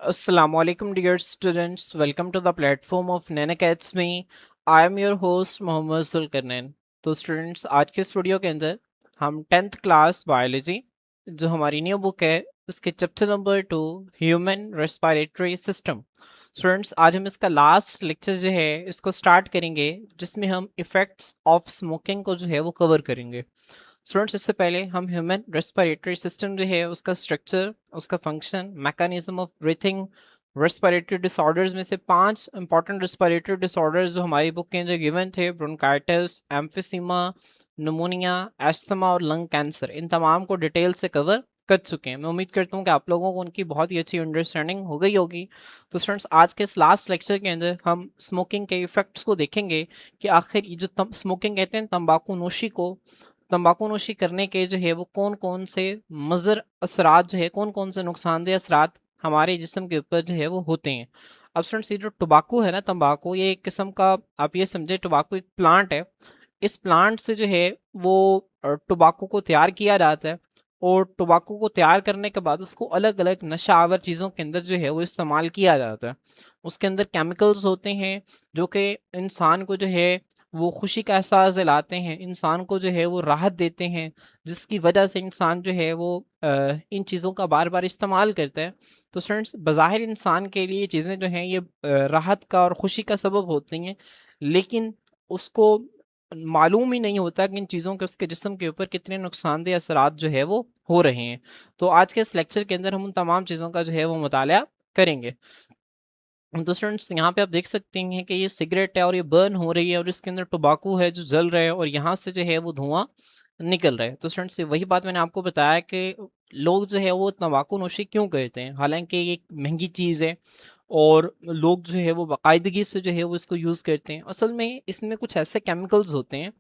Assalamualaikum dear students, welcome to the platform of Nan Academy. I am your host Mohammad Zulqarnain. तो students आज के इस video के अंदर हम 10th क्लास बायोलॉजी जो हमारी न्यू बुक है उसके chapter number 2 human respiratory system. Students आज हम इसका लास्ट लेक्चर जो है इसको स्टार्ट करेंगे जिसमें हम इफ़ेक्ट्स ऑफ स्मोकिंग को जो है वो कवर करेंगे। स्टूडेंट्स इससे पहले हम ह्यूमन रेस्पिरेटरी सिस्टम जो है उसका स्ट्रक्चर, उसका function, mechanism of breathing, respiratory disorders में से 5 इंपॉर्टेंट रेस्पिरेटरी डिसऑर्डर्स जो हमारी बुक के अंदर गिवन थे, ब्रोंकाइटिस, एम्फिसीमा, निमोनिया, एस्थमा और लंग कैंसर, इन तमाम को डिटेल से कवर कर चुके हैं। मैं उम्मीद करता हूँ कि आप लोगों को उनकी बहुत ही अच्छी अंडरस्टैंडिंग हो गई होगी। तो स्टूडेंट्स आज के इस लास्ट लेक्चर के अंदर हम स्मोकिंग के इफेक्ट्स को देखेंगे कि आखिर ये जो स्मोकिंग कहते हैं तंबाकू नोशी को, तंबाकू नोशी करने के जो है वो कौन कौन से मज़र असरात जो है, कौन कौन से नुकसानदेह असरात हमारे जिस्म के ऊपर जो है वो होते हैं। अब स्टूडेंट्स ये जो टोबाकू है ना, तंबाकू ये एक किस्म का, आप ये समझे टोबाकू एक प्लांट है। इस प्लांट से जो है वो टोबाकू को तैयार किया जाता है और टोबाकू को तैयार करने के बाद उसको अलग अलग नशा आवर चीज़ों के अंदर जो है वो इस्तेमाल किया जाता है। उसके अंदर केमिकल्स होते हैं जो कि इंसान को जो है वो खुशी का एहसास दिलाते हैं, इंसान को जो है वो राहत देते हैं, जिसकी वजह से इंसान जो है वो इन चीज़ों का बार बार इस्तेमाल करता है। तो स्टूडेंट्स बज़ाहिर इंसान के लिए ये चीज़ें जो हैं ये राहत का और खुशी का सबब होती हैं, लेकिन उसको मालूम ही नहीं होता कि इन चीज़ों के उसके जिस्म के ऊपर कितने नुकसानदेह असरात जो है वो हो रहे हैं। तो आज के इस लेक्चर के अंदर हम उन तमाम चीज़ों का जो है वो मुताला करेंगे। तो स्टूडेंट्स यहाँ पे आप देख सकते हैं कि ये सिगरेट है और ये बर्न हो रही है और इसके अंदर टोबाकू है जो जल रहा है और यहाँ से जो है वो धुआं निकल रहा है। तो स्टूडेंट्स वही बात मैंने आपको बताया कि लोग जो है वो तंबाकू नोशी क्यों करते हैं, हालांकि ये एक महंगी चीज़ है और लोग जो है वो बाकायदगी से जो है वो इसको यूज़ करते हैं। असल में इसमें कुछ ऐसे केमिकल्स होते हैं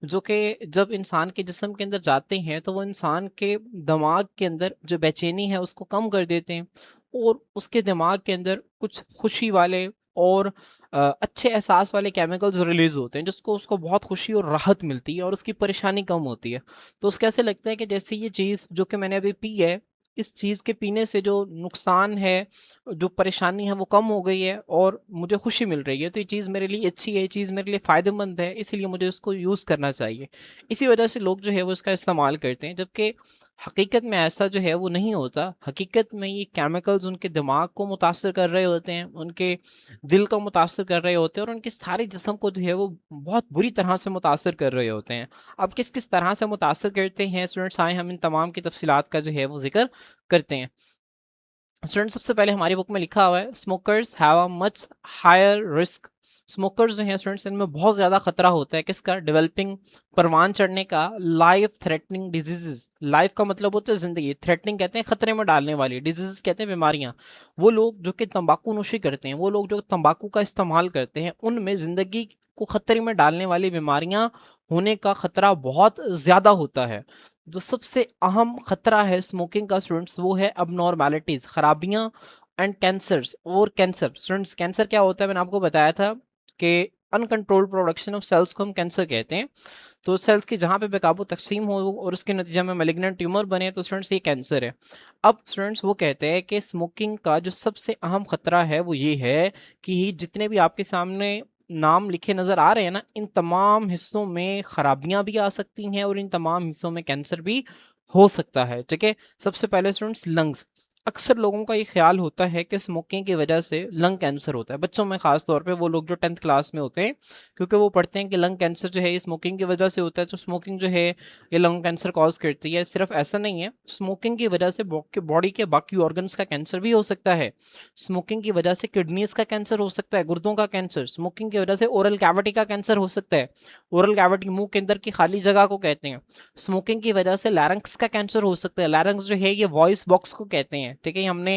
जो कि जब इंसान के जिस्म के अंदर जाते हैं तो वो इंसान के दिमाग के अंदर जो बेचैनी है उसको कम कर देते हैं और उसके दिमाग के अंदर कुछ खुशी वाले और अच्छे एहसास वाले केमिकल्स रिलीज होते हैं जिसको उसको बहुत खुशी और राहत मिलती है और उसकी परेशानी कम होती है। तो उसको ऐसे लगता है कि जैसे ये चीज़ जो कि मैंने अभी पी है, इस चीज़ के पीने से जो नुकसान है, जो परेशानी है वो कम हो गई है और मुझे खुशी मिल रही है। तो ये चीज़ मेरे लिए अच्छी है, ये चीज़ मेरे लिए फ़ायदेमंद है, इसीलिए मुझे इसको यूज़ करना चाहिए। इसी वजह से लोग जो है वो इसका इस्तेमाल करते हैं, जबकि हकीकत में ऐसा जो है वो नहीं होता। हकीकत में ये केमिकल्स उनके दिमाग को मुतासर कर रहे होते हैं, उनके दिल को मुतासर कर रहे होते हैं और उनके सारे जिस्म को जो है वो बहुत बुरी तरह से मुतासर कर रहे होते हैं। अब किस किस तरह से मुतासर करते हैं स्टूडेंट्स, आए हम इन तमाम की तफसीलात का जो है वो जिक्र करते हैं। स्टूडेंट सबसे पहले हमारी बुक में लिखा हुआ है smokers have a much higher risk. Smokers जो हैं स्टूडेंट्स इनमें बहुत ज़्यादा खतरा होता है किसका, डेवलपिंग, परवान चढ़ने का, लाइफ थ्रेटनिंग डिजीजेस। लाइफ का मतलब होता है ज़िंदगी, थ्रेटनिंग कहते हैं खतरे में डालने वाली, डिजीजेस कहते हैं बीमारियां। वो लोग जो कि तंबाकू नोशी करते हैं, वो लोग जो तंबाकू का इस्तेमाल करते हैं, उनमें ज़िंदगी को खतरे में डालने वाली बीमारियां होने का खतरा बहुत ज़्यादा होता है। जो सबसे अहम खतरा है स्मोकिंग का स्टूडेंट्स वो है अबनॉर्मेलिटीज, खराबियां एंड कैंसर्स। और कैंसर स्टूडेंट्स, कैंसर क्या होता है मैंने आपको बताया था कि अनकंट्रोल्ड प्रोडक्शन ऑफ सेल्स को हम कैंसर कहते हैं। तो सेल्स की जहाँ पे बेकाबू तकसीम हो और उसके नतीजे में मेलिग्नेंट ट्यूमर बने तो स्टूडेंट्स ये कैंसर है। अब स्टूडेंट्स वो कहते हैं कि स्मोकिंग का जो सबसे अहम खतरा है वो ये है कि जितने भी आपके सामने नाम लिखे नज़र आ रहे हैं ना, इन तमाम हिस्सों में खराबियां भी आ सकती हैं और इन तमाम हिस्सों में कैंसर भी हो सकता है। ठीक है, सबसे पहले स्टूडेंट्स लंग्स। अक्सर लोगों का ये ख्याल होता है कि स्मोकिंग की वजह से लंग कैंसर होता है, बच्चों में खास तौर पे, वो लोग जो 10th क्लास में होते हैं, क्योंकि वो पढ़ते हैं कि लंग कैंसर जो है ये स्मोकिंग की वजह से होता है। तो स्मोकिंग जो है ये लंग कैंसर कॉज करती है। सिर्फ ऐसा नहीं है, स्मोकिंग की वजह से बॉडी के बाकी ऑर्गन्स का कैंसर भी हो सकता है। स्मोकिंग की वजह से किडनीज का कैंसर हो सकता है, गुर्दों का कैंसर। स्मोकिंग की वजह से ओरल कैविटी का कैंसर हो सकता है। ओरल कैविटी मुंह के अंदर की खाली जगह को कहते हैं। स्मोकिंग की वजह से लैरिंक्स का कैंसर हो सकता है। लैरिंक्स जो है ये वॉइस बॉक्स को कहते हैं। ठीक है, हमने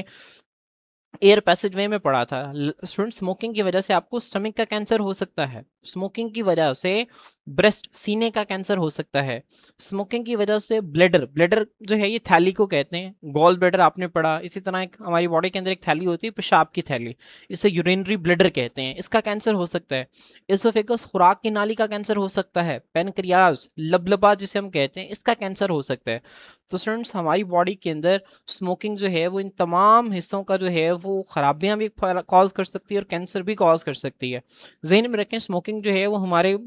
एयर पैसेज वे में पढ़ा था। स्टूडेंट स्मोकिंग की वजह से आपको स्टमक का कैंसर हो सकता है। स्मोकिंग की वजह से ब्रेस्ट सीने का कैंसर हो सकता है। स्मोकिंग की वजह से ब्लैडर ब्लैडर जो है ये थैली को कहते हैं, गॉल ब्लैडर आपने पढ़ा। इसी तरह एक हमारी बॉडी के अंदर एक थैली होती है पेशाब की थैली, इसे यूरिनरी ब्लैडर कहते हैं, इसका कैंसर हो सकता है। इसोफेगस खुराक की नाली का कैंसर हो सकता है। पेनक्रियाज लबलबा जिसे हम कहते हैं, इसका कैंसर हो सकता है। तो स्टूडेंट्स हमारी बॉडी के अंदर स्मोकिंग जो है वो इन तमाम हिस्सों का जो है वो खराबियां भी कॉज कर सकती है और कैंसर भी कॉज कर सकती है। ज़हन में रखें, स्मोकिंग जो है वो हमारे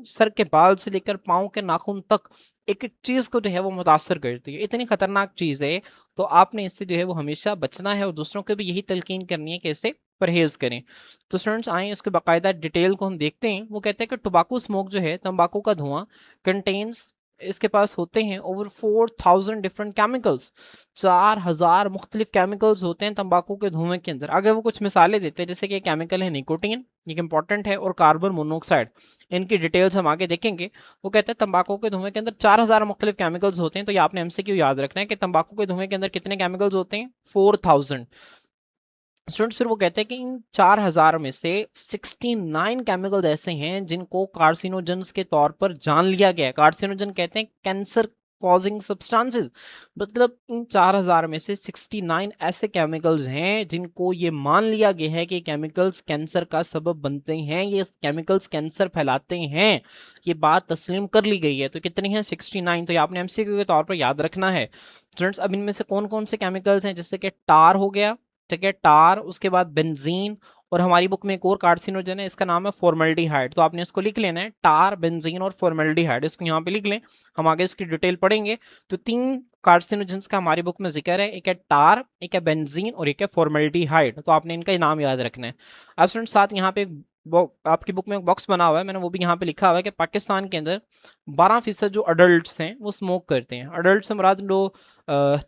सर के बाल से लेकर पाँव के नाखून तक एक-एक चीज़ को जो है वो मुतासर करती है। इतनी खतरनाक चीज़ है, तो आपने इससे जो है वो हमेशा बचना है और दूसरों को भी यही तलकीन करनी है कि इससे परहेज़ करें। तो स्टूडेंट्स आएँ इसके बाकायदा डिटेल को हम देखते हैं। वो कहते हैं कि टोबैको स्मोक जो है, तंबाकू का धुआँ कंटेन्स, इसके पास होते हैं ओवर 4000 डिफरेंट केमिकल्स। 4000 मुख्तलिफ केमिकल्स होते हैं तंबाकू के धुएँ के अंदर। आगे वो कुछ मिसालें देते हैं, जैसे कि केमिकल है निकोटीन, ये इंपॉर्टेंट है, और कार्बन मोनोऑक्साइड, इनकी डिटेल्स हम आगे देखेंगे। वो कहते हैं तंबाकू के धुएं के अंदर 4000 मुख्तलिफ केमिकल्स होते हैं। तो ये आपने एमसीक्यू याद रखना है कि तंबाकू के धुएं के अंदर कितने केमिकल्स होते हैं, 4000 स्टूडेंट्स। फिर वो कहते हैं कि इन 4000 में से 69 केमिकल्स ऐसे हैं जिनको कार्सिनोजेंस के तौर पर जान लिया गया है। कार्सिनोजन कहते हैं कैंसर कॉजिंग सब्सटेंसेस, मतलब इन 4000 में से 69 ऐसे केमिकल्स हैं जिनको ये मान लिया गया है कि केमिकल्स कैंसर का सबब बनते हैं, ये केमिकल्स कैंसर फैलाते हैं, ये बात तस्लीम कर ली गई है। तो कितनी है, 69। तो ये आपने एमसीक्यू के तौर पर याद रखना है स्टूडेंट्स। अब इनमें से कौन कौन से केमिकल्स हैं, जैसे कि टार हो गया, ठीक है, टार, उसके बाद बेंजीन, और हमारी बुक में एक और कार्सिनोजन है, इसका नाम है फॉर्मल्डिहाइड। तो आपने इसको लिख लेना है, टार, बेंजीन और फॉर्मल्डिहाइड, इसको यहाँ पे लिख लें, हम आगे इसकी डिटेल पढ़ेंगे। तो 3 कार्सिनोजेंस का हमारी बुक में जिक्र है, एक है टार, एक है बेंजीन और एक है फॉर्मल्डिहाइड। तो आपने इनका नाम याद रखना है। अब स्टूडेंट साथ यहाँ पे आपकी बुक में एक बॉक्स बना हुआ है, मैंने वो भी यहाँ पे लिखा हुआ है कि पाकिस्तान के अंदर 12% जो अडल्ट्स हैं वो स्मोक करते हैं। अडल्ट से मुराद लोग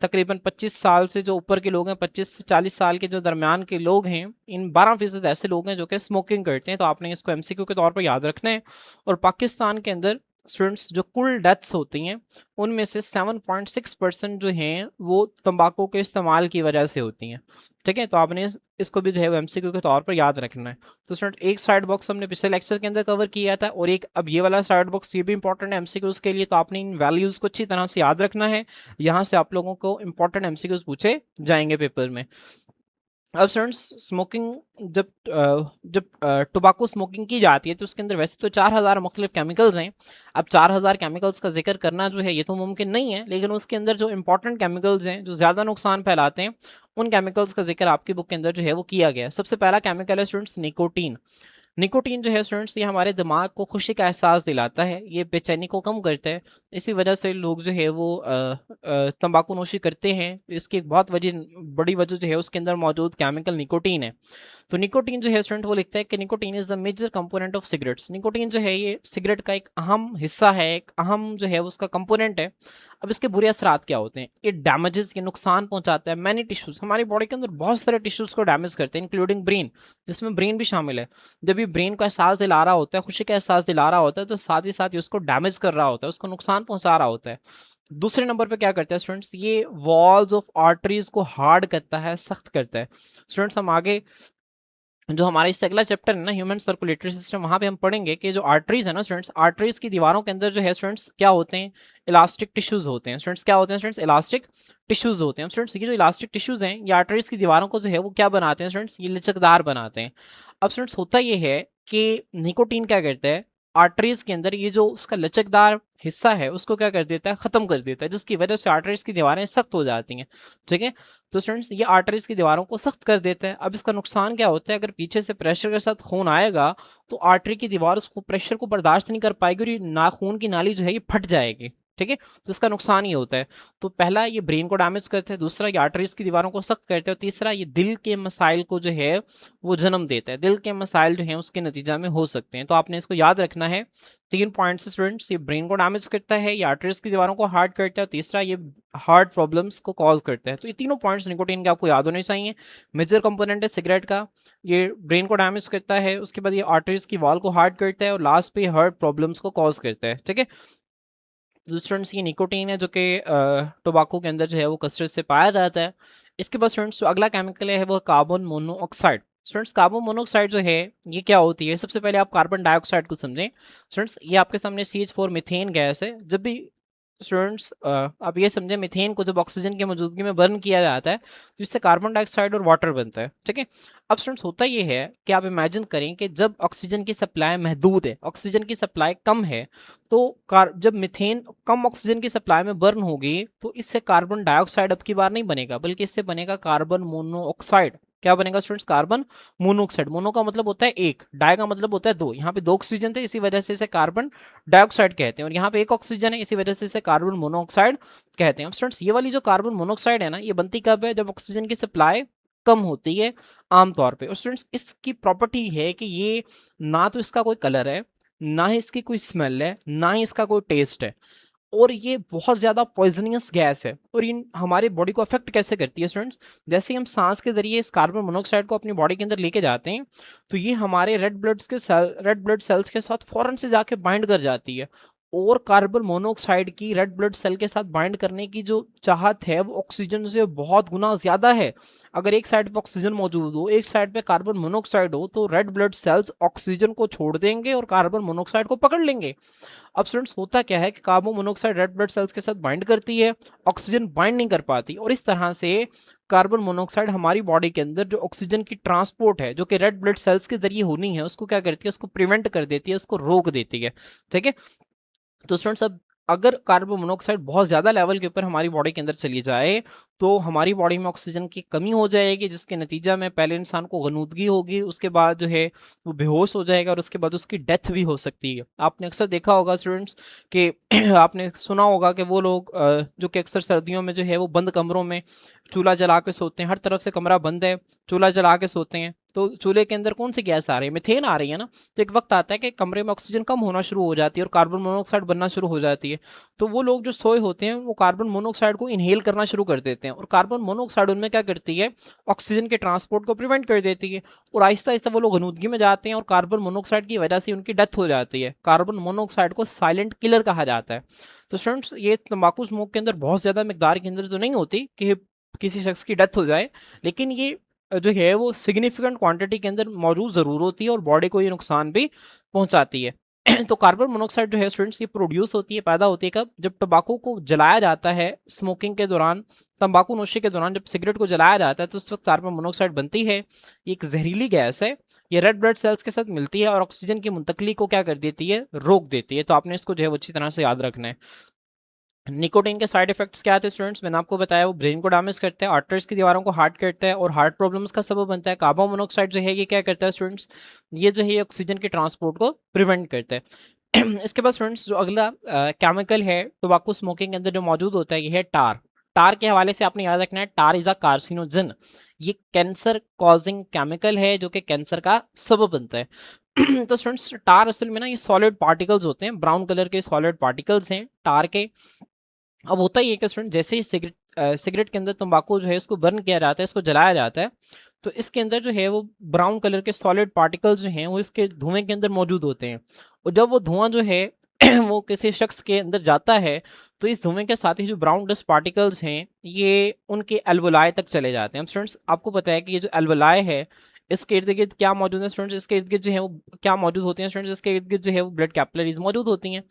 तकरीबन 25 साल से जो ऊपर के लोग हैं, 25 से 40 साल के जो दरमियान के लोग हैं, इन 12% ऐसे लोग हैं जो कि स्मोकिंग करते हैं। तो आपने इसको एमसीक्यू के तौर पर याद रखना है। और पाकिस्तान के अंदर स्टूडेंट्स जो कुल डेथ्स होती हैं उनमें से 7.6% जो हैं वो तंबाकू के इस्तेमाल की वजह से होती हैं, ठीक है। तो आपने इसको भी जो है एमसीक्यू के तौर पर याद रखना है। तो स्टूडेंट एक साइड बॉक्स हमने पिछले लेक्चर के अंदर कवर किया था, और एक अब ये वाला साइड बॉक्स, ये भी इंपॉर्टेंट है एमसीक्यूज के लिए। तो आपने इन वैल्यूज़ को अच्छी तरह से याद रखना है, यहाँ से आप लोगों को इंपॉर्टेंट एमसीक्यूज पूछे जाएंगे पेपर में। अब स्टूडेंट्स स्मोकिंग, जब टोबैको स्मोकिंग की जाती है तो उसके अंदर वैसे तो 4000 मुख्तलिफ केमिकल्स हैं। अब 4000 केमिकल्स का जिक्र करना जो है ये तो मुमकिन नहीं है, लेकिन उसके अंदर जो इंपॉर्टेंट केमिकल्स हैं जो ज़्यादा नुकसान फैलाते हैं, उन केमिकल्स का जिक्र आपकी बुक के अंदर जो है वो किया गया है। सबसे पहला केमिकल है स्टूडेंट्स निकोटीन। निकोटीन जो है स्टूडेंट्स ये हमारे दिमाग को खुशी का एहसास दिलाता है, ये बेचैनी को कम करता है। इसी वजह से लोग जो है वो तंबाकू नोशी करते हैं। इसकी एक बहुत बड़ी वजह जो है उसके अंदर मौजूद केमिकल निकोटीन है। तो निकोटीन जो है स्टूडेंट वो लिखता है कि nicotine is the major component of cigarettes. Nicotine जो है ये सिगरेट का एक अहम हिस्सा है, एक अहम जो है उसका कंपोनेंट है। अब इसके बुरे असरात क्या होते हैं, इट डैमेजेस, ये नुकसान पहुंचाता है मैनी टिश्यूज, हमारी बॉडी के अंदर बहुत सारे टिश्यूज को डैमेज करते हैं, इंक्लूडिंग ब्रेन, जिसमें ब्रेन भी शामिल है। जब ये ब्रेन को एहसास दिला रहा होता है, खुशी का एहसास दिला रहा होता है, तो साथ ही साथ ये उसको डैमेज कर रहा होता है, उसको नुकसान पहुंचा रहा होता है। दूसरे नंबर पे क्या करता है स्टूडेंट्स, ये वॉल्स ऑफ आर्टरीज को हार्ड करता है, सख्त करता है। स्टूडेंट्स हम आगे जो हमारा इससे अगला चैप्टर है ना, ह्यूमन सर्कुलेटरी सिस्टम, वहाँ पे हम पढ़ेंगे कि जो आर्टरीज है ना स्टूडेंट्स, आर्टरीज की दीवारों के अंदर जो है स्टूडेंट्स क्या होते हैं, इलास्टिक टिश्यूज होते हैं। स्टूडेंट्स क्या होते हैं, स्टूडेंट्स इलास्टिक टिश्यूज होते हैं। स्टूडेंट्स ये जो इलास्टिक टिश्यूज हैं ये आर्टरीज की दीवारों को जो है वो क्या बनाते हैं स्टूडेंट्स, ये लचकदार बनाते हैं। अब स्टूडेंट्स होता ये है कि निकोटीन क्या करता है, आर्टरीज के अंदर ये जो उसका लचकदार हिस्सा है उसको क्या कर देता है, खत्म कर देता है, जिसकी वजह से आर्टरीज की दीवारें सख्त हो जाती हैं, ठीक है। तो स्टूडेंट्स ये आर्टरीज की दीवारों को सख्त कर देता है। अब इसका नुकसान क्या होता है, अगर पीछे से प्रेशर के साथ खून आएगा तो आर्टरी की दीवार उसको प्रेशर को बर्दाश्त नहीं कर पाएगी और ये ना खून की नाली जो है ये फट जाएगी, ठीक है। तो इसका नुकसान ही होता है। तो पहला ये ब्रेन को डैमेज करते हैं, दूसरा ये आर्टरीज की दीवारों को सख्त करते हैं, और तीसरा ये दिल के मसाइल को जो है वो जन्म देता है। दिल के मसाइल जो हैं उसके नतीजा में हो सकते हैं। तो आपने इसको याद रखना है, 3 पॉइंट्स स्टूडेंट्स, ये ब्रेन को डैमेज करता है, ये आर्टरीज की दीवारों को हार्ड करता है, और तीसरा ये हार्ट प्रॉब्लम्स को कॉज करता है। तो ये तीनों पॉइंट्स निकोटीन के आपको याद होने चाहिए। मेजर कंपोनेंट है सिगरेट का, ये ब्रेन को डैमेज करता है, उसके बाद ये आर्टरीज की वॉल को हार्ड करता है, और लास्ट पे हार्ट प्रॉब्लम्स को कॉज करता है, ठीक है। तो स्टूडेंट्स ये निकोटीन है जो कि टोबैको के अंदर जो है वो कसरत से पाया जाता है। इसके बाद स्टूडेंट्स जो अगला केमिकल है वो carbon monoxide. Students carbon monoxide जो है ये क्या होती है, सबसे पहले आप कार्बन डाइऑक्साइड को समझें। स्टूडेंट्स ये आपके सामने CH4 मीथेन गैस है। जब भी स्टूडेंट्स आप ये समझें, मीथेन को जब ऑक्सीजन की मौजूदगी में बर्न किया जाता है तो इससे कार्बन डाइऑक्साइड और वाटर बनता है, ठीक है। अब स्टूडेंट्स होता ये है कि आप इमेजिन करें कि जब ऑक्सीजन की सप्लाई महदूद है, ऑक्सीजन की सप्लाई कम है, तो जब मीथेन कम ऑक्सीजन की सप्लाई में बर्न होगी तो इससे कार्बन डाइऑक्साइड अब की बार नहीं बनेगा, बल्कि इससे बनेगा कार्बन मोनोऑक्साइड। क्या बनेगा स्टूडेंट्स? Carbon monoxide. मोनो का मतलब होता है एक, डाई का मतलब होता है दो। यहाँ पे दो ऑक्सीजन थे, इसी वजह से इसे कार्बन डाइऑक्साइड कहते हैं, और यहाँ पे एक ऑक्सीजन है, इसी वजह से इसे कार्बन मोनोऑक्साइड कहते हैं। अब स्टूडेंट्स ये वाली जो कार्बन मोनोऑक्साइड है ना, ये बनती कब है? जब ऑक्सीजन की सप्लाई कम होती है आमतौर पे। और स्टूडेंट्स इसकी प्रॉपर्टी है कि ये ना तो इसका कोई कलर है, ना ही इसकी कोई स्मेल है, ना ही इसका कोई टेस्ट है, और ये बहुत ज़्यादा पॉइजनियस गैस है। और इन हमारे बॉडी को अफेक्ट कैसे करती है स्टूडेंट्स? जैसे ही हम सांस के जरिए इस कार्बन मोनोऑक्साइड को अपनी बॉडी के अंदर लेके जाते हैं तो ये हमारे रेड ब्लड सेल्स के साथ फौरन से जाके बाइंड कर जाती है, और कार्बन मोनोऑक्साइड की रेड ब्लड सेल के साथ बाइंड करने की जो चाहत है वो ऑक्सीजन से बहुत गुना ज़्यादा है। अगर एक साइड पे ऑक्सीजन मौजूद हो, एक साइड पे कार्बन मोनोऑक्साइड हो, तो रेड ब्लड सेल्स ऑक्सीजन को छोड़ देंगे और कार्बन मोनोऑक्साइड को पकड़ लेंगे। अब स्टूडेंट्स होता क्या है कि carbon monoxide red blood cells के साथ बाइंड करती है, ऑक्सीजन बाइंड नहीं कर पाती, और इस तरह से कार्बन मोनोऑक्साइड हमारी बॉडी के अंदर जो ऑक्सीजन की ट्रांसपोर्ट है जो कि रेड ब्लड सेल्स के जरिए होनी है, उसको क्या करती है? उसको प्रिवेंट कर देती है, उसको रोक देती है, ठीक है। तो स्टूडेंट्स अब अगर कार्बन मोनोऑक्साइड बहुत ज़्यादा लेवल के ऊपर हमारी बॉडी के अंदर चली जाए तो हमारी बॉडी में ऑक्सीजन की कमी हो जाएगी, जिसके नतीजा में पहले इंसान को गनूदगी होगी, उसके बाद जो है वो बेहोश हो जाएगा, और उसके बाद उसकी डेथ भी हो सकती है। आपने अक्सर देखा होगा स्टूडेंट्स कि आपने सुना होगा कि वो लोग जो कि अक्सर सर्दियों में जो है वो बंद कमरों में चूल्हा जला के सोते हैं, हर तरफ से कमरा बंद है, चूल्हा जला के सोते हैं, तो चूल्हे के अंदर कौन सी गैस आ रही है? मीथेन आ रही है ना। तो एक वक्त आता है कि कमरे में ऑक्सीजन कम होना शुरू हो जाती है और कार्बन मोनोऑक्साइड बनना शुरू हो जाती है, तो वो लोग जो सोए होते हैं वो कार्बन मोनोऑक्साइड को इनहेल करना शुरू कर देते हैं, और कार्बन मोनोऑक्साइड उनमें क्या करती है? ऑक्सीजन के ट्रांसपोर्ट को प्रिवेंट कर देती है, और आहिस्ता आहिस्ता वो लोग गनूदगी में जाते हैं और कार्बन मोनोऑक्साइड की वजह से उनकी डेथ हो जाती है। कार्बन मोनोऑक्साइड को साइलेंट किलर कहा जाता है। तो स्टूडेंट्स ये तंबाकू स्मोक के अंदर बहुत ज़्यादा मिकदार के अंदर तो नहीं होती कि किसी शख्स की डेथ हो जाए, लेकिन ये जो है वो सिग्निफिकेंट क्वांटिटी के अंदर मौजूद ज़रूर होती है और बॉडी को ये नुकसान भी पहुंचाती है। तो कार्बन मोनोऑक्साइड जो है स्टूडेंट्स ये प्रोड्यूस होती है, पैदा होती है कब? जब तंबाकू को जलाया जाता है स्मोकिंग के दौरान, तंबाकू नोशी के दौरान जब सिगरेट को जलाया जाता है तो उस वक्त कार्बन मोनोऑक्साइड बनती है। ये एक जहरीली गैस है, ये रेड ब्लड सेल्स के साथ मिलती है और ऑक्सीजन की मुंतकली को क्या कर देती है? रोक देती है। तो आपने इसको जो है वो अच्छी तरह से याद रखना है। निकोटीन के साइड इफेक्ट्स क्या आते हैं स्टूडेंट्स? मैंने आपको बताया वो ब्रेन को डैमेज करता है, आर्टरीज की दीवारों को हार्ड करता है और हार्ट प्रॉब्लम्स का सबब बनता है। कार्बन मोनोऑक्साइड जो है ये क्या करता है स्टूडेंट्स? ये जो है ऑक्सीजन के ट्रांसपोर्ट को प्रिवेंट करता है। इसके बाद स्टूडेंट्स जो अगला केमिकल है टोबैको स्मोकिंग के अंदर जो मौजूद होता है ये है टार। टार के हवाले से आपने याद रखना है, टार इज अ कार्सिनोजन। ये कैंसर कॉजिंग केमिकल है जो कि कैंसर का सबब बनता है। तो स्टूडेंट्स टार असल में ना ये सॉलिड पार्टिकल्स होते हैं, ब्राउन कलर के सॉलिड पार्टिकल्स हैं टार के। अब होता ही है कि स्टूडेंट जैसे ही सिगरेट के अंदर तंबाकू जो है इसको बर्न किया जाता है, इसको जलाया जाता है, तो इसके अंदर जो है वो ब्राउन कलर के सॉलिड पार्टिकल्स जो हैं वो इसके धुएं के अंदर मौजूद होते हैं, और जब वो धुआं जो है वो किसी शख्स के अंदर जाता है तो इस धुएं के साथ ही जो ब्राउन डस्ट पार्टिकल्स हैं ये उनके एल्वोलाई तक चले जाते हैं। अब स्टूडेंट्स आपको पता है कि ये जो एल्वोलाई है इसके इर्द गिर्द क्या मौजूद है स्टूडेंट्स? इसके इर्द गिर्द जो है वो क्या मौजूद होती हैं स्टूडेंट्स? इसके इर्द गिर्द जो है वो ब्लड कैपिलरीज मौजूद होती हैं।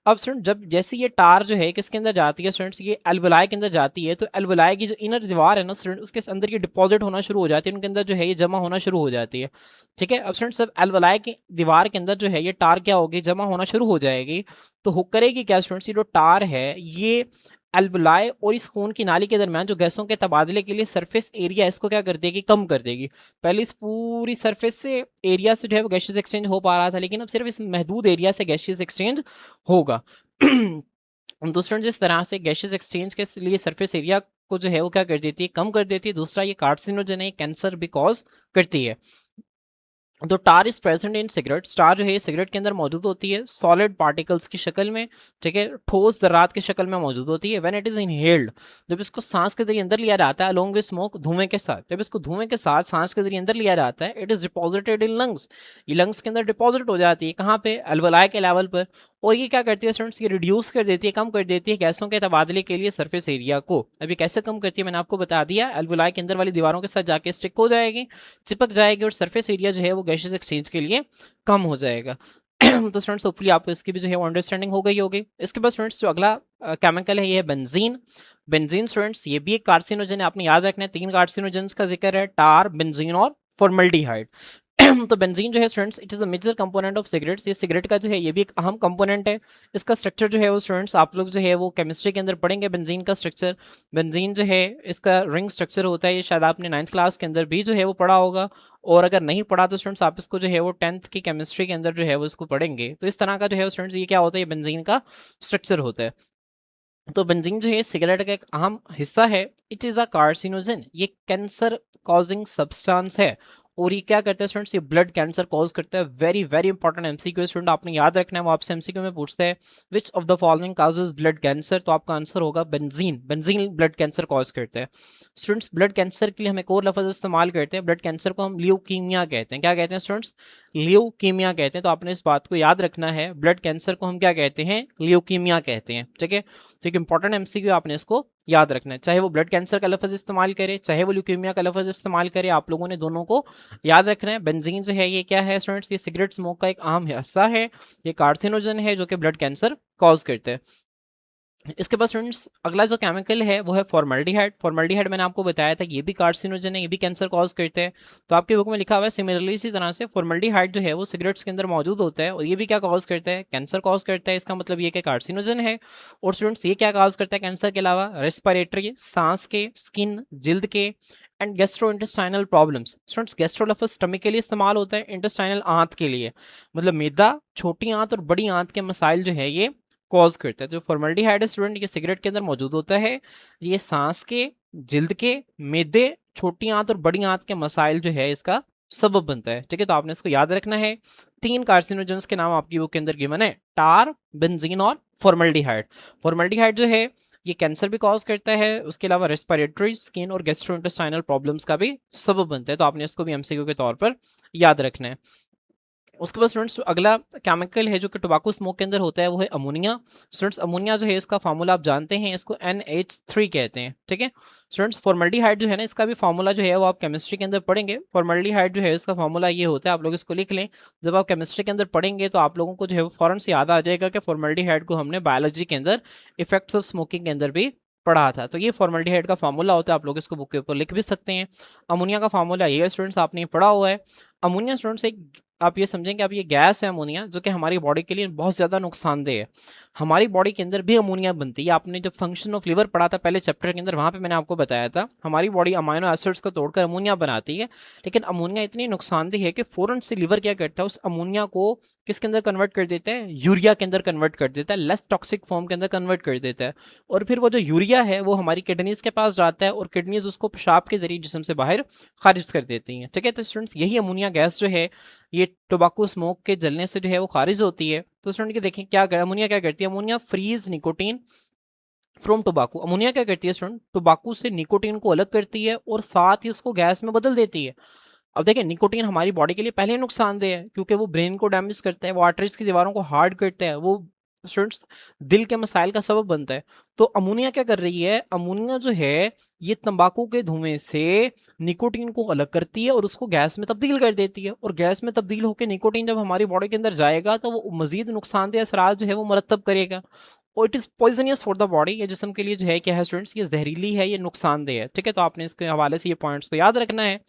अब स्टूडेंट जब जैसे ये टार जो है किसके अंदर जाती है स्टूडेंट्स? ये एल्वोलाई के अंदर जाती है, तो एल्वोलाई की जो इनर दीवार है ना स्टूडेंट उसके अंदर ये डिपॉजिट होना शुरू हो जाती है, उनके अंदर जो है ये जमा होना शुरू हो जाती है, ठीक है। अब स्टूडेंट्स जब एल्वोलाई की दीवार के अंदर जो है ये टार क्या होगी? जमा होना शुरू हो जाएगी, तो हो करेगी क्या स्टूडेंट्स? ये जो टार है ये एल्वोलाई और इस खून की नाली के दरमियान जो गैसों के तबादले के लिए सरफेस एरिया इसको क्या कर देगी? कम कर देगी। पहले इस पूरी सरफेस से एरिया से जो है वो गैसेस एक्सचेंज हो पा रहा था, लेकिन अब सिर्फ इस महदूद एरिया से गैसेस एक्सचेंज होगा। दूसरा जिस तरह से गैसेस एक्सचेंज के लिए सरफेस एरिया को जो है वो क्या कर देती है? कम कर देती है। दूसरा ये कार्सिनोजन है, कैंसर भी कॉज करती है। तो टार इज प्रेजेंट इन सिगरेट। टार जो है सिगरेट के अंदर मौजूद होती है सॉलिड पार्टिकल्स की शक्ल में, ठीक है, ठोस ज़रात की शक्ल में मौजूद होती है। व्हेन इट इज इनहेल्ड, जब इसको सांस के जरिए अंदर लिया जाता है अलोंग विद स्मोक, धुएं के साथ, जब इसको धुएं के साथ सांस के जरिए अंदर लिया जाता है, it is deposited in lungs. ये लंग्स के अंदर डिपॉजिट हो जाती है, कहाँ पे? एल्वोलाई के लेवल पर। और ये क्या करती है स्टूडेंट्स, ये रिड्यूस कर देती है, कम कर देती है गैसों के तबादले के लिए सरफेस एरिया को। अभी कैसे कम करती है मैंने आपको बता दिया, एल्वुलाई के अंदर वाली दीवारों के साथ जाके स्टिक हो जाएगी, चिपक जाएगी और सरफेस एरिया जो है वो गैसेस एक्सचेंज के लिए कम हो जाएगा। तो स्टूडेंट्स होपफुली आपको इसकी भी जो है वो अंडरस्टैंडिंग हो गई होगी। इसके बाद स्टूडेंट्स जो अगला केमिकल है ये है बेंजीन। बेंजीन स्टूडेंट्स ये भी एक कार्सिनोजन है, आपने याद रखना है 3 कार्सिनोजेंस का जिक्र है, टार, बेंजीन और फॉर्मल्डिहाइड। तो बेंजीन जो है students it is a major component of cigarettes, ये सिगरेट का जो है ये भी एक अहम कंपोनेंट है। इसका स्ट्रक्चर जो है वो स्टूडेंट्स आप लोग जो है वो केमिस्ट्री के अंदर पढ़ेंगे बेंजीन का स्ट्रक्चर। बेंजीन जो है इसका रिंग स्ट्रक्चर होता है, ये शायद आपने 9th क्लास के अंदर भी जो है वो पढ़ा होगा, और अगर नहीं पढ़ा तो स्टूडेंट्स आप इसको जो है वो 10th की केमिस्ट्री के अंदर जो है वो इसको पढ़ेंगे। तो इस तरह का जो है स्टूडेंट्स ये क्या होता है, ये बेंजीन का स्ट्रक्चर होता है। तो बेंजीन जो है सिगरेट का एक अहम हिस्सा है। इट इज़ अ कार्सिनोजन, ये कैंसर कॉजिंग सब्सटेंस है। और ये क्या करता है स्टूडेंट्स, ये ब्लड कैंसर कॉज करता है। Very very important MCQ student, आपने याद रखना है, वो आपसे एमसीक्यू में पूछते हैं which of the following causes blood cancer, तो आपका आंसर होगा benzene. Benzene blood cancer cause करता है। स्टूडेंट्स ब्लड कैंसर के लिए हम एक और लफ्ज़ इस्तेमाल करते हैं, ब्लड कैंसर को हम ल्यूकीमिया कहते हैं। क्या कहते हैं स्टूडेंट्स, ल्यूकीमिया कहते हैं। तो आपने इस बात को याद रखना है, ब्लड कैंसर को हम क्या कहते हैं, ल्यूकीमिया कहते हैं। ठीक है, तो एक इंपॉर्टेंट एमसीक्यू आपने इसको याद रखना है, चाहे वो ब्लड कैंसर का लफ्ज़ इस्तेमाल करे, चाहे वो ल्यूकीमिया का लफ्ज़ इस्तेमाल करे, आप लोगों ने दोनों को याद रखना है। बेंजीन जो है ये क्या है स्टूडेंट्स, ये सिगरेट स्मोक का एक अहम हिस्सा है, ये कार्सिनोजन है जो कि ब्लड कैंसर कॉज करते हैं। इसके बाद स्टूडेंट्स अगला जो केमिकल है वो है फॉर्मल्डिहाइड। फॉर्मल्डिहाइड मैंने आपको बताया था ये भी कार्सिनोजन है, ये भी कैंसर कॉज करते हैं। तो आपके बुक में लिखा हुआ है सिमिलरली इसी तरह से फॉर्मल्डिहाइड जो है वो सिगरेट्स के अंदर मौजूद होता है और ये भी क्या कॉज करता है, कैंसर कॉज करता है। इसका मतलब ये कि कार्सिनोजन है। और स्टूडेंट्स ये क्या कॉज करता है कैंसर के अलावा, रेस्पिरेटरी, सांस के, स्किन, जिल्द के and gastrointestinal problems. Students gastro लफ्ज़ स्टमक के लिए इस्तेमाल होता है, इंटेस्टाइनल आंत के लिए, मतलब मैदा, छोटी आंत और बड़ी आंत के मसाइल जो है ये कॉज करता है। तो फॉर्मल्डिहाइड स्टूडेंट ये सिगरेट के अंदर मौजूद होता है, ये सांस के, जिल्द के, मैदे, छोटी आंत और बड़ी आंत के मसाइल जो है इसका सबब बनता है। ठीक है, तो आपने इसको याद रखना है। 3 कार्सिनोजेंस के नाम आपकी बुक के अंदर गिवन है, टार, बेंजीन और फॉर्मल्डिहाइड। फॉर्मल्डिहाइड जो है ये कैंसर भी कॉज करता है, उसके अलावा रेस्पिरेटरी, स्किन और गैस्ट्रोइंटेस्टाइनल प्रॉब्लम्स का भी सबब बनता है। तो आपने इसको भी एमसीक्यू के तौर पर याद रखना है। उसके बाद स्टूडेंट्स अगला केमिकल है जो कि टोबैको स्मोक के अंदर होता है वो है अमोनिया। स्टूडेंट्स अमोनिया जो है इसका फार्मूला आप जानते हैं, इसको NH3 कहते हैं। ठीक है स्टूडेंट्स, फॉर्मल्डिहाइड जो है ना इसका भी फार्मूला जो है वो आप केमिस्ट्री के अंदर पढ़ेंगे। फॉर्मल्डिहाइड जो है इसका फार्मूला ये होता है, आप लोग इसको लिख लें, जब आप केमिस्ट्री के अंदर पढ़ेंगे तो आप लोगों को जो है वो फौरन से याद आ जाएगा कि फॉर्मल्डिहाइड को हमने बायोलॉजी के अंदर इफेक्ट्स ऑफ स्मोकिंग के अंदर भी पढ़ा था। तो ये फॉर्मल्डिहाइड का फार्मूला होता है, आप लोग इसको बुक के ऊपर लिख भी सकते हैं। अमोनिया का फार्मूला ये है स्टूडेंट्स, आपने ये पढ़ा हुआ है। अमोनिया स्टूडेंट्स एक, आप ये समझें कि अब ये गैस है अमोनिया जो कि हमारी बॉडी के लिए बहुत ज़्यादा नुकसानदेह है। हमारी बॉडी के अंदर भी अमोनिया बनती है, आपने जब फंक्शन ऑफ लिवर पढ़ा था पहले चैप्टर के अंदर, वहाँ पे मैंने आपको बताया था हमारी बॉडी अमाइनो एसिड्स को तोड़कर अमोनिया बनाती है। लेकिन अमोनिया इतनी नुकसानदेह है कि फ़ौरन से लिवर क्या करता है, उस अमोनिया को किसके अंदर कन्वर्ट कर देता है, यूरिया के अंदर कन्वर्ट कर देता है, लेस टॉक्सिक फॉर्म के अंदर कन्वर्ट कर देता है। और फिर वो जो यूरिया है वो हमारी किडनीज़ के पास जाता है और किडनीज़ उसको पेशाब के जरिए जिस्म से बाहर खारिज कर देती हैं। ठीक है, तो स्टूडेंट्स यही अमोनिया गैस जो है ये टोबैको स्मोक के जलने से जो है वो खारिज होती है। तो स्टूडेंट के देखें क्या अमोनिया क्या करती है, ammonia frees nicotine from tobacco. Ammonia क्या करती है स्टूडेंट, टोबैको से निकोटीन को अलग करती है और साथ ही उसको गैस में बदल देती है। अब देखिए निकोटीन हमारी बॉडी के लिए पहले ही नुकसानदेह है क्योंकि वो ब्रेन को डैमेज करता है, वो आर्टरीज की दीवारों को हार्ड करता है, वो स्टूडेंट्स दिल के मसाइल का सबब बनता है। तो अमोनिया क्या कर रही है, अमोनिया जो है ये तंबाकू के धुएं से निकोटीन को अलग करती है और उसको गैस में तब्दील कर देती है। और गैस में तब्दील होकर निकोटीन जब हमारी बॉडी के अंदर जाएगा तो वो मजीद नुकसानदेह असरात जो है वो मरतब करेगा और it is poisonous for the body. ये जिस्म के लिए जो है क्या है स्टूडेंट्स, ये जहरीली है, ये नुकसानदेह है। ठीक है, तो आपने इसके हवाले से ये पॉइंट्स को याद रखना है।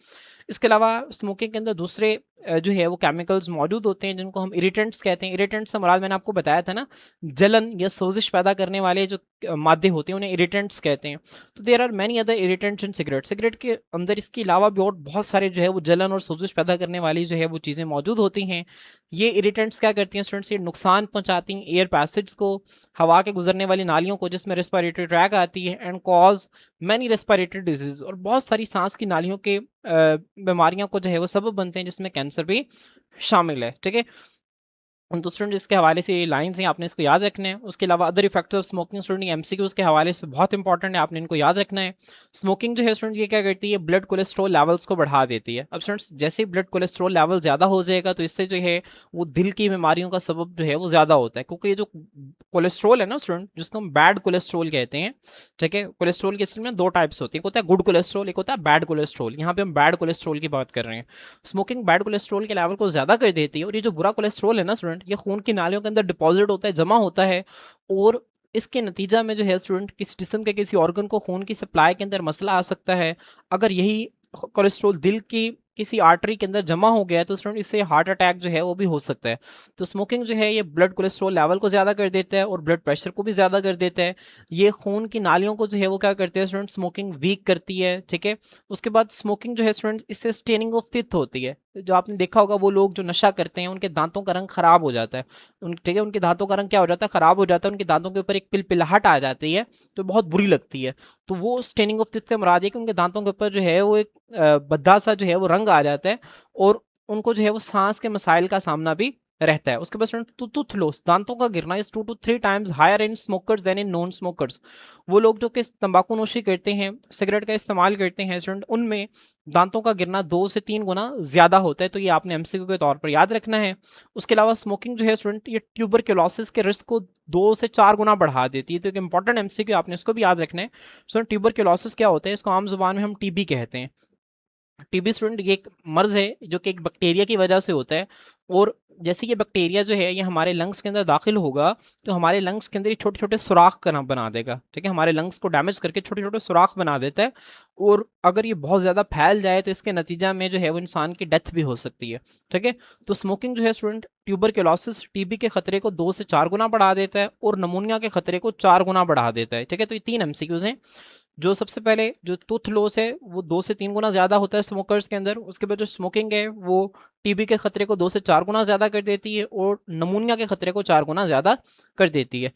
इसके अलावा स्मोकिंग के अंदर दूसरे जो है वो केमिकल्स मौजूद होते हैं जिनको हम इरिटेंट्स कहते हैं। इरिटेंट्स से मुराद मैंने आपको बताया था ना, जलन या सोजिश पैदा करने वाले जो मादे होते हैं उन्हें इरिटेंट्स कहते हैं। तो there are many other irritants in cigarette. Cigarette के अंदर इसके अलावा भी और बहुत सारे जो है वो जलन और सोजिश पैदा करने वाली जो है वो चीज़ें मौजूद होती हैं। ये इरिटेंट्स क्या करती हैं स्टूडेंट्स, ये नुकसान पहुँचाती हैं एयर पैसेज को, हवा के गुजरने वाली नालियों को जिसमें रेस्पिरेटरी ट्रैक आती है, and cause many respiratory disease, और बहुत सारी सांस की नालियों के बीमारियों को जो है वो सबब बनते हैं जिसमें कैंसर भी शामिल है। ठीक है, तो स्टूडेंट इसके हवाले से ये लाइन्स हैं, आपने इसको याद रखना है। उसके अलावा other effects of smoking student MCQs के हवाले से बहुत इंपॉर्टेंट है, आपने इनको याद रखना है। स्मोकिंग जो है स्टूडेंट ये क्या करती है, ब्लड कोलेस्ट्रॉल लेवल्स को बढ़ा देती है। अब स्टूडेंट्स जैसे ही ब्लड कोलेस्ट्रॉल लेवल ज़्यादा हो जाएगा तो इससे जो है वो दिल की बीमारियों का सबब जो है वो ज़्यादा होता है, क्योंकि ये जो कोलेस्ट्रॉल है ना स्टूडेंट, जिसको हम बैड कोलेस्ट्रॉल कहते हैं, ठीक है। कोलेस्ट्रॉल के इसमें दो टाइप्स होती है, एक होता है गुड कोलेस्ट्रॉल, एक होता है बैड कोलेस्ट्रॉल। यहाँ पे हम बैड कोलेस्ट्रॉल की बात कर रहे हैं। स्मोकिंग बैड कोलेस्ट्रॉल के लेवल को ज़्यादा कर देती है, और ये जो बुरा कोलेस्ट्रॉल है ना स्टूडेंट, ये खून की नालियों के अंदर डिपॉजिट होता है, जमा होता है, और इसके नतीजा में जो है स्टूडेंट किसी जिस्म के किसी ऑर्गन को खून की सप्लाई के अंदर मसला आ सकता है। अगर यही कोलेस्ट्रॉल दिल की किसी आर्टरी के अंदर जमा हो गया है तो स्टूडेंट इससे हार्ट अटैक जो है वो भी हो सकता है। तो स्मोकिंग जो है ये ब्लड कोलेस्ट्रॉल लेवल को ज़्यादा कर देता है और ब्लड प्रेशर को भी ज़्यादा कर देता है। ये खून की नालियों को जो है वो क्या करते हैं स्टूडेंट, स्मोकिंग वीक करती है, ठीक है। उसके बाद स्मोकिंग जो है स्टूडेंट इससे स्टेनिंग ऑफ टीथ होती है। जो आपने देखा होगा वो लोग जो नशा करते हैं उनके दांतों का रंग खराब हो जाता है, ठीक है, उनके दांतों का रंग क्या हो जाता है, खराब हो जाता है, उनके दांतों के ऊपर एक पिलपिलाहट आ जाती है, तो बहुत बुरी लगती है। तो वो स्टेनिंग ऑफ टीथ से मुराद है कि उनके दांतों के ऊपर जो है वो एक भद्दा सा जो है वो रंग आ जाता है, और उनको जो है वो सांस के मसाइल का सामना भी रहता है। उसके बाद टूथ लॉस, दांतों का गिरना is 2 to 3 times higher in smokers than in non smokers. वो लोग जो कि तंबाकू नोशी करते हैं, सिगरेट का इस्तेमाल करते हैं स्टूडेंट, उनमें दांतों का गिरना 2 से 3 गुना ज़्यादा होता है। तो ये आपने एमसीक्यू के तौर पर याद रखना है। उसके अलावा स्मोकिंग जो है स्टूडेंट ये ट्यूबरक्लोसिस के रिस्क को 2 से 4 गुना बढ़ा देती है। तो एक इंपॉर्टेंट एमसीक्यू, आपने इसको भी याद रखना है। स्टूडेंट ट्यूबरक्लोसिस क्या होता है, इसको आम जुबान में हम टीबी कहते हैं। टीबी स्टूडेंट ये एक मर्ज है जो कि एक बैक्टीरिया की वजह से होता है, और जैसे ये बैक्टीरिया जो है ये हमारे लंग्स के अंदर दाखिल होगा तो हमारे लंग्स के अंदर ये छोटे छोटे सुराख का नाम बना देगा, ठीक है, हमारे लंग्स को डैमेज करके छोटे छोटे सुराख बना देता है। और अगर ये बहुत ज़्यादा फैल जाए तो इसके नतीजा में जो है वो इंसान की डेथ भी हो सकती है, ठीक है। तो स्मोकिंग जो है स्टूडेंट ट्यूबरक्लोसिस, टीबी के खतरे को 2 से 4 गुना बढ़ा देता है, और नमूनिया के खतरे को 4 गुना बढ़ा देता है, ठीक है। तो ये 3 एमसीक्यूज हैं। जो सबसे पहले जो टूथ लॉस है वो 2 से 3 गुना ज़्यादा होता है स्मोकर्स के अंदर। उसके बाद जो स्मोकिंग है वो टीबी के खतरे को 2 से 4 गुना ज़्यादा कर देती है, और नमूनिया के खतरे को 4 गुना ज़्यादा कर देती है।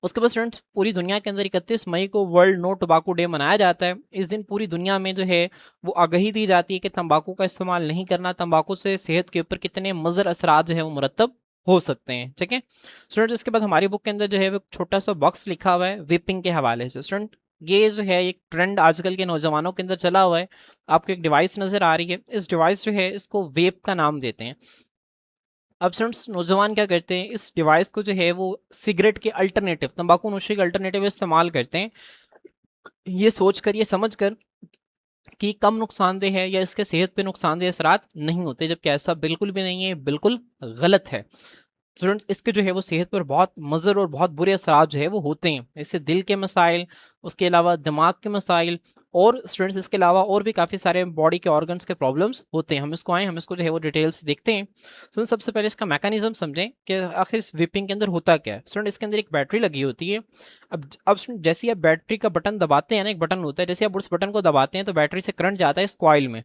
उसके बाद स्टूडेंट्स पूरी दुनिया के अंदर 31 मई को वर्ल्ड नो टोबाको डे मनाया जाता है। इस दिन पूरी दुनिया में जो है वो आगाही दी जाती है कि तंबाकू का इस्तेमाल नहीं करना, तंबाकू से सेहत के ऊपर कितने मुज़र असरात जो है वो मुरतब हो सकते हैं, ठीक है। स्टूडेंट्स इसके बाद हमारी बुक के अंदर जो है वो छोटा सा बॉक्स लिखा हुआ है वेपिंग के हवाले से। स्टूडेंट ये जो है एक ट्रेंड आजकल के नौजवानों के अंदर चला हुआ है। आपको एक डिवाइस नज़र आ रही है, इस डिवाइस जो है इसको वेप का नाम देते हैं। अब स्टूडेंट्स नौजवान क्या करते हैं, इस डिवाइस को जो है वो सिगरेट के अल्टरनेटिव, तंबाकू नोशी के अल्टरनेटिव इस्तेमाल करते हैं, ये सोच कर, ये समझ कर कि कम नुकसानदेह है या इसके सेहत पे नुकसानदेह असरात नहीं होते, जबकि ऐसा बिल्कुल भी नहीं है, बिल्कुल गलत है। स्टूडेंट्स इसके जो है वो सेहत पर बहुत मज़र और बहुत बुरे असरात जो है वो होते हैं। इससे दिल के मसाइल, उसके अलावा दिमाग के मसाइल, और स्टूडेंट्स इसके अलावा और भी काफ़ी सारे बॉडी के ऑर्गन्स के प्रॉब्लम्स होते हैं। हम इसको जो है वो डिटेल से देखते हैं। स्टूडेंट सबसे पहले इसका मैकेनिज्म समझें कि आखिर इस विपिंग के अंदर होता क्या है। स्टूडेंट इसके अंदर एक बैटरी लगी होती है। अब स्टूडेंट जैसे ही आप बैटरी का बटन दबाते हैं ना, एक बटन होता है, जैसे आप उस बटन को दबाते हैं तो बैटरी से करंट जाता है इस कॉइल में।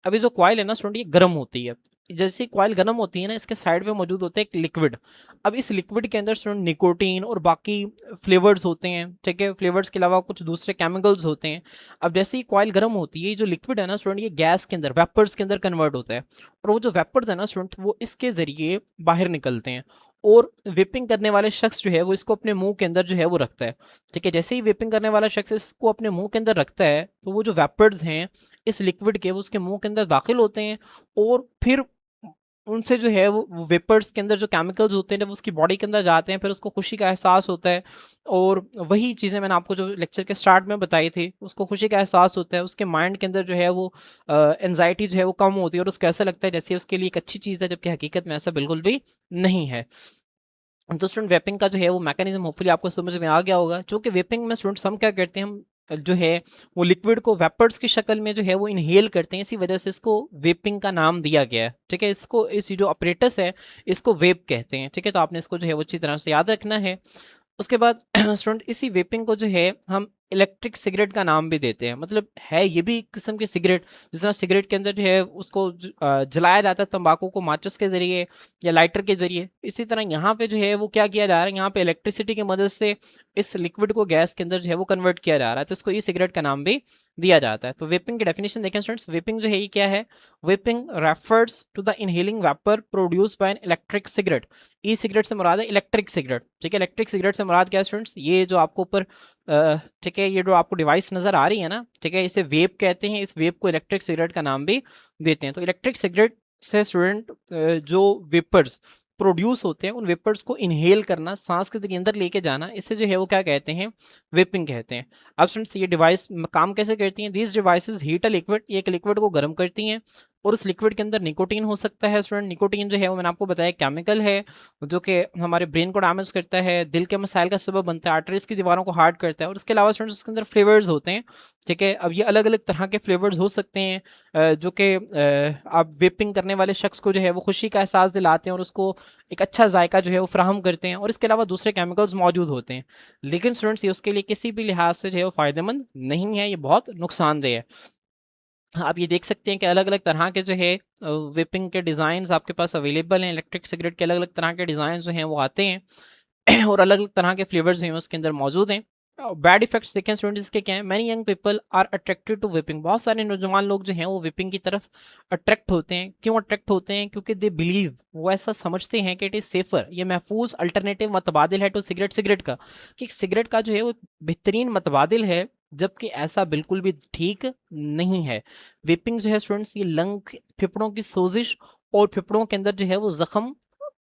अभी जो कॉइल है ना स्टूडेंट ये गर्म होती है। जैसे कॉइल गर्म होती है ना, इसके साइड पे मौजूद होता है एक लिक्विड। अब इस लिक्विड के अंदर स्टूडेंट निकोटीन और बाकी फ्लेवर्स होते हैं, ठीक है, फ्लेवर्स के अलावा कुछ दूसरे केमिकल्स होते हैं। अब जैसे ही कॉइल गर्म होती है, जो लिक्विड है ना स्टूडेंट ये गैस के अंदर, वेपर्स के अंदर कन्वर्ट होता है, और वो जो वेपर्स है ना स्टूडेंट वो इसके ज़रिए बाहर निकलते हैं, और वेपिंग करने वाले शख्स जो है वो इसको अपने मुंह के अंदर जो है वो रखता है, ठीक है। जैसे ही वेपिंग करने वाला शख्स इसको अपने मुंह के अंदर रखता है तो वो जो वेपर्स हैं इस लिक्विड के वो उसके मुंह के अंदर दाखिल होते हैं, और फिर उनसे जो है वो वेपर्स के अंदर जो केमिकल्स होते हैं जब उसकी बॉडी के अंदर जाते हैं फिर उसको खुशी का एहसास होता है। और वही चीज़ें मैंने आपको जो लेक्चर के स्टार्ट में बताई थी, उसको खुशी का एहसास होता है, उसके माइंड के अंदर जो है वो एनजाइटी जो है वो कम होती है, और उसको ऐसा लगता है जैसे उसके लिए एक अच्छी चीज़ है, जबकि हकीकत में ऐसा बिल्कुल भी नहीं है। तो स्टूडेंट वेपिंग का जो है वो मैकेनिज्म होपफुली आपको समझ में आ गया होगा। चूँकि वेपिंग में स्टूडेंट्स हम क्या करते हैं, हम जो है वो लिक्विड को वेपर्स की शक्ल में जो है वो इनहेल करते हैं, इसी वजह से इसको वेपिंग का नाम दिया गया है, ठीक है। इसको इस जो अपरेटस है इसको वेप कहते हैं, ठीक है। तो आपने इसको जो है वो अच्छी तरह से याद रखना है। उसके बाद स्टूडेंट इसी वेपिंग को जो है हम इलेक्ट्रिक सिगरेट का नाम भी देते हैं। मतलब है ये भी एक किस्म की सिगरेट, जिस तरह सिगरेट के अंदर जो है उसको जलाया जाता है तंबाकू को माचिस के ज़रिए या लाइटर के ज़रिए, इसी तरह यहाँ पे जो है वो क्या किया जा रहा है, यहाँ पे इलेक्ट्रिसिटी की मदद से इस लिक्विड को गैस के अंदर जो है वो कन्वर्ट किया जा रहा है, तो इसको ई सिगरेट का नाम भी दिया जाता है। तो वेपिंग की डेफिनेशन देखें स्टूडेंट्स, वेपिंग जो है ये क्या है, vaping refers to the inhaling vapour produce by an electric cigarette. E cigarette से मुराद है इलेक्ट्रिक सिगरेट, ठीक है। इलेक्ट्रिक सिगरेट से मुराद क्या है स्टूडेंट्स, ये जो आपको ऊपर ठीक है ये जो आपको डिवाइस नज़र आ रही है ना, ठीक है, इसे वेप कहते हैं, इस वेप को इलेक्ट्रिक सिगरेट का नाम भी देते हैं। तो इलेक्ट्रिक सिगरेट से स्टूडेंट जो वेपर्स प्रोड्यूस होते हैं, उन वेपर्स को इनहेल करना, सांस के अंदर लेके जाना, इससे जो है वो क्या कहते हैं, वेपिंग कहते हैं। अब स्टूडेंट्स ये डिवाइस काम कैसे करती हैं, these devices heat a liquid, एक लिक्विड को गर्म करती हैं, और उस लिक्विड के अंदर निकोटीन हो सकता है स्टूडेंट। निकोटीन जो है वो मैंने आपको बताया केमिकल है, जो कि हमारे ब्रेन को डैमेज करता है, दिल के मसाइल का सबब बनता है, आर्टरीज की दीवारों को हार्ड करता है। और इसके अलावा स्टूडेंट्स उसके अंदर फ्लेवर्स होते हैं, ठीक है। अब ये अलग अलग तरह के फ्लेवर्स हो सकते हैं, जो कि आप वेपिंग करने वाले शख्स को जो है वो खुशी का एहसास दिलाते हैं और उसको एक अच्छा जायका जो है वो फ्राहम करते हैं। और इसके अलावा दूसरे केमिकल्स मौजूद होते हैं, लेकिन स्टूडेंट्स ये उसके लिए किसी भी लिहाज से जो है वो फ़ायदेमंद नहीं है, ये बहुत नुकसानदेह है। आप ये देख सकते हैं कि अलग अलग तरह के जो है वेपिंग के डिज़ाइंस आपके पास अवेलेबल हैं। इलेक्ट्रिक सिगरेट के अलग अलग तरह के डिज़ाइन जो हैं वो आते हैं और अलग अलग तरह के फ्लेवर्स हैं उसके अंदर मौजूद हैं। बैड इफेक्ट्स देखें स्टूडेंट इसके क्या हैं, many young people are attracted to vaping, बहुत सारे नौजवान लोग जो हैं वो वेपिंग की तरफ अट्रैक्ट होते हैं। क्यों अट्रैक्ट होते हैं, क्योंकि दे बिलीव, वो ऐसा समझते हैं कि इट इज़ सेफर, ये महफूज अल्टरनेटिव मतबादिल है टू सिगरेट, सिगरेट का, कि सिगरेट का जो है वो बेहतरीन मतबादिल है, जबकि ऐसा बिल्कुल भी ठीक नहीं है। वेपिंग जो है स्टूडेंट्स ये लंग, फेफड़ों की सोजिश और फेफड़ों के अंदर जो है वो जख्म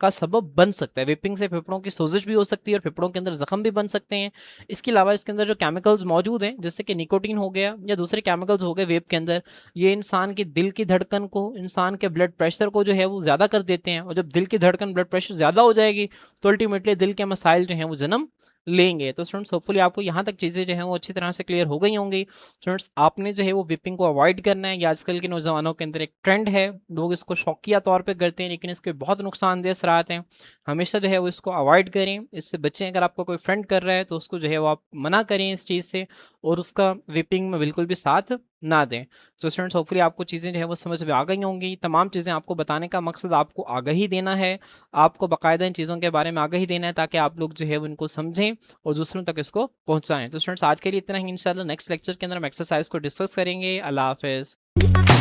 का सबब बन सकता है। वेपिंग से फेफड़ों की सोजिश भी हो सकती है और फेफड़ों के अंदर जख्म भी बन सकते हैं। इसके अलावा इसके अंदर जो केमिकल्स मौजूद हैं, जैसे कि निकोटीन हो गया या दूसरे केमिकल्स हो गए वेप के अंदर, ये इंसान की दिल की धड़कन को, इंसान के ब्लड प्रेशर को जो है वो ज़्यादा कर देते हैं। और जब दिल की धड़कन, ब्लड प्रेशर ज़्यादा हो जाएगी तो अल्टीमेटली दिल के मसाइल जो हैं वो जन्म लेंगे। तो स्टूडेंट्स होपफुली आपको यहाँ तक चीज़ें जो हैं वो अच्छी तरह से क्लियर हो गई होंगी। स्टूडेंट्स आपने जो है वो विपिंग को अवॉइड करना है। ये आजकल के नौजवानों के अंदर एक ट्रेंड है, लोग इसको शौकिया तौर पे करते हैं, लेकिन इसके बहुत नुकसानदेह असरात हैं। हमेशा जो है वो इसको अवॉइड करें, इससे बचें। अगर आपको कोई फ्रेंड कर रहा है तो उसको जो है वो आप मना करें इस चीज़ से, और उसका विपिंग में बिल्कुल भी साथ ना दें। तो स्टूडेंट्स होपफुली आपको चीज़ें जो है वो समझ में आ गई होंगी। तमाम चीज़ें आपको बताने का मकसद आपको आगाही देना है, आपको बाकायदा इन चीज़ों के बारे में आगाही देना है, ताकि आप लोग जो है वो इनको समझें और दूसरों तक इसको पहुँचाएँ। तो स्टूडेंट्स आज के लिए इतना ही, इंशाल्लाह नेक्स्ट लेक्चर के अंदर हम एक्सरसाइज को डिस्कस करेंगे। अल्लाह हाफ़िज़।